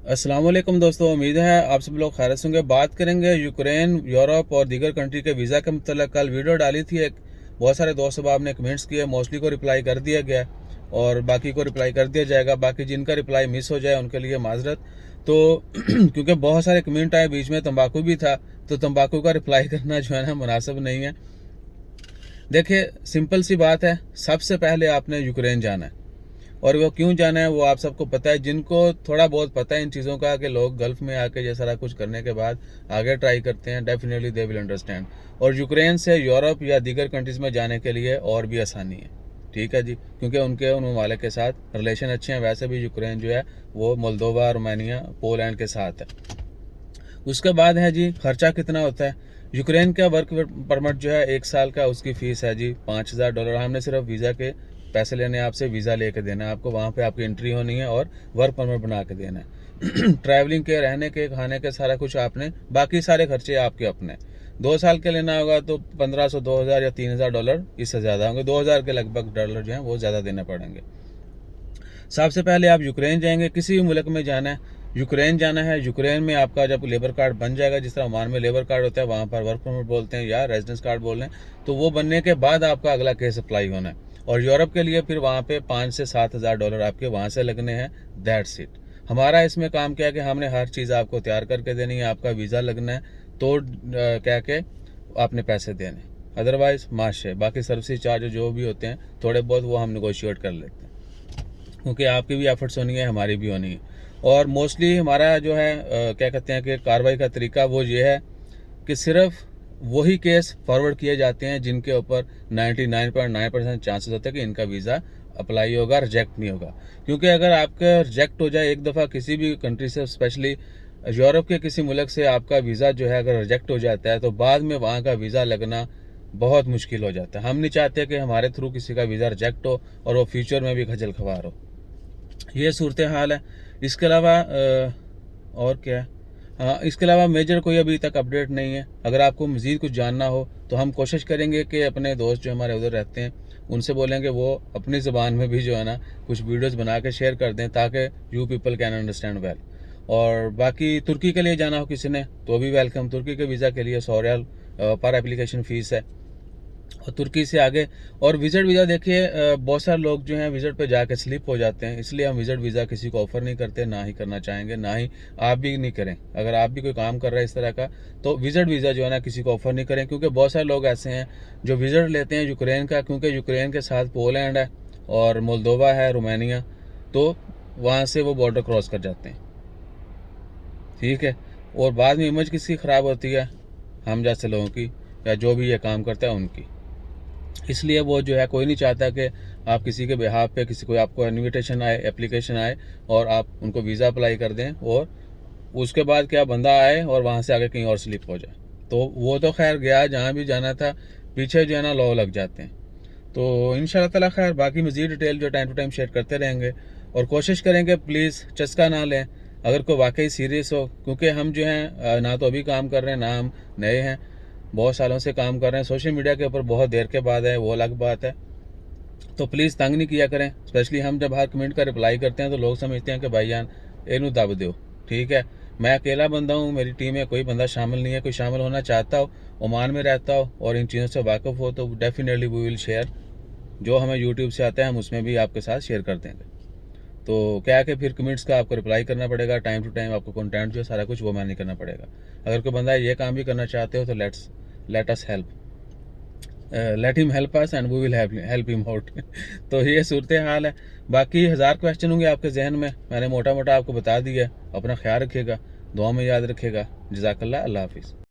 अस्सलाम वालेकुम दोस्तों, उम्मीद है आप सब लोग खैरियत से होंगे। बात करेंगे यूक्रेन, यूरोप और दीगर कंट्री के वीज़ा के मतलब। कल वीडियो डाली थी एक, बहुत सारे दोस्त साहब ने कमेंट्स किए, मोस्टली को रिप्लाई कर दिया गया और बाकी को रिप्लाई कर दिया जाएगा। बाकी जिनका रिप्लाई मिस हो जाए उनके लिए माजरत। तो क्योंकि बहुत सारे कमेंट आए, बीच में तंबाकू भी था, तो तंबाकू का रिप्लाई करना जो है ना मुनासिब नहीं है। देखिए, सिंपल सी बात है, सबसे पहले आपने यूक्रेन जाना है। और वो क्यों जाना है वो आप सबको पता है। जिनको थोड़ा बहुत पता है इन चीज़ों का कि लोग गल्फ में आके ये सारा कुछ करने के बाद आगे ट्राई करते हैं, डेफिनेटली दे विल अंडरस्टैंड। और यूक्रेन से यूरोप या दीगर कंट्रीज़ में जाने के लिए और भी आसानी है, ठीक है जी, क्योंकि उन ममालिक के साथ रिलेशन अच्छे हैं। वैसे भी यूक्रेन जो है वो मोल्दोवा, रोमानिया, पोलैंड के साथ है। उसके बाद है जी, खर्चा कितना होता है। यूक्रेन का वर्क परमिट जो है 1 साल का, उसकी फ़ीस है जी $5000। हमने सिर्फ वीज़ा के पैसे लेने हैं आपसे, वीज़ा लेके देना है आपको, वहाँ पे आपकी एंट्री होनी है और वर्क परमिट बना के देना है। ट्रैवलिंग के, रहने के, खाने के, सारा कुछ आपने, बाकी सारे खर्चे आपके अपने। 2 साल के लेना होगा तो 1500, 2000 या $3000 इससे ज़्यादा होंगे। 2000 के लगभग डॉलर जो हैं वो ज़्यादा देने पड़ेंगे। सबसे पहले आप यूक्रेन जाएंगे, किसी भी मुल्क में जाना है, यूक्रेन जाना है। यूक्रेन में आपका जब लेबर कार्ड बन जाएगा, जिस तरह ओमान में लेबर कार्ड होता है, वहाँ पर वर्क परमिट बोलते हैं या रेजिडेंस कार्ड बोल रहे हैं, तो वो बनने के बाद आपका अगला केस अप्लाई होना है। और यूरोप के लिए फिर वहाँ पे 5 से 7 हज़ार डॉलर आपके वहाँ से लगने हैं। That's it. हमारा इसमें काम क्या है कि हमने हर चीज़ आपको तैयार करके देनी है, आपका वीज़ा लगना है तो क्या के आपने पैसे देने, अदरवाइज माशे बाकी सर्विस चार्ज जो भी होते हैं थोड़े बहुत वो हम निगोशिएट कर लेते हैं, क्योंकि आपकी भी एफर्ट्स होनी है, हमारी भी होनी है। और मोस्टली हमारा जो है क्या कहते हैं कि कार्रवाई का तरीका वो ये है कि सिर्फ वही केस फॉरवर्ड किए जाते हैं जिनके ऊपर 99.9% चांसेस होते हैं कि इनका वीज़ा अप्लाई होगा, रिजेक्ट नहीं होगा। क्योंकि अगर आपका रिजेक्ट हो जाए एक दफ़ा किसी भी कंट्री से, स्पेशली यूरोप के किसी मुल्क से आपका वीज़ा जो है अगर रिजेक्ट हो जाता है, तो बाद में वहाँ का वीज़ा लगना बहुत मुश्किल हो जाता है। हम नहीं चाहते कि हमारे थ्रू किसी का वीज़ा रिजेक्ट हो और वो फ्यूचर में भी खजल खवार हो। ये सूरत हाल है। इसके अलावा और क्या है, हाँ, इसके अलावा मेजर कोई अभी तक अपडेट नहीं है। अगर आपको मज़ीद कुछ जानना हो तो हम कोशिश करेंगे कि अपने दोस्त जो हमारे उधर रहते हैं उनसे बोलेंगे वो अपनी ज़बान में भी जो है ना कुछ वीडियोस बना के शेयर कर दें, ताकि you people can understand well. और बाकी तुर्की के लिए जाना हो किसी ने तो भी वेलकम। तुर्की के वीज़ा के लिए 100 रियाल पर एप्लीकेशन फ़ीस है। और तुर्की से आगे, और विजिट वीज़ा देखिए, बहुत सारे लोग जो हैं विजिट पे जाके स्लिप हो जाते हैं, इसलिए हम विजिट वीज़ा किसी को ऑफर नहीं करते, ना ही करना चाहेंगे, ना ही आप भी नहीं करें। अगर आप भी कोई काम कर रहे हैं इस तरह का तो विजिट वीज़ा जो है ना किसी को ऑफर नहीं करें, क्योंकि बहुत सारे लोग ऐसे हैं जो विजिट लेते हैं यूक्रेन का, क्योंकि यूक्रेन के साथ पोलैंड है और मोल्दोवा है, रोमानिया, तो वहाँ से वो बॉर्डर क्रॉस कर जाते हैं, ठीक है। और बाद में इमेज किसकी ख़राब होती है, हम जैसे लोगों की, या जो भी ये काम करता है उनकी। इसलिए वो जो है कोई नहीं चाहता कि आप किसी के बिहाफ पे किसी को आपको इनविटेशन आए, एप्लीकेशन आए और आप उनको वीज़ा अप्लाई कर दें और उसके बाद क्या बंदा आए और वहाँ से आगे कहीं और स्लिप हो जाए। तो वो तो खैर गया जहाँ भी जाना था, पीछे जो है ना लॉ लग जाते हैं। तो इंशाल्लाह ताला खैर बाकी मज़ीद डिटेल जो टाइम टू टाइम शेयर करते रहेंगे। और कोशिश करेंगे प्लीज़ चस्का ना लें अगर कोई वाकई सीरियस हो, क्योंकि हम जो हैं ना तो अभी काम कर रहे हैं, ना हम नए हैं, बहुत सालों से काम कर रहे हैं। सोशल मीडिया के ऊपर बहुत देर के बाद है, वो अलग बात है। तो प्लीज़ तंग नहीं किया करें। स्पेशली हम जब हर कमेंट का रिप्लाई करते हैं तो लोग समझते हैं कि भाईजान इनू दब दो, ठीक है। मैं अकेला बंदा हूँ, मेरी टीम में कोई बंदा शामिल नहीं है। कोई शामिल होना चाहता हो, ओमान में रहता हो और इन चीज़ों से वाकिफ़ हो, तो डेफिनेटली वी विल शेयर। जो हमें यूट्यूब से आता है हम उसमें भी आपके साथ शेयर कर देंगे। तो क्या है कि फिर कमेंट्स का आपको रिप्लाई करना पड़ेगा, टाइम टू टाइम आपको कंटेंट जो है सारा कुछ वो मैनेज करना पड़ेगा। अगर कोई बंदा ये काम भी करना चाहते हो तो let us help, let him help us and we will help him out. तो ये सूरत हाल है। बाकी 1000 क्वेश्चन होंगे आपके जहन में, मैंने मोटा मोटा आपको बता दिया। अपना ख्याल रखिएगा, दुआ में याद रखिएगा। जज़ाकल्लाह, अल्लाह हाफिज़।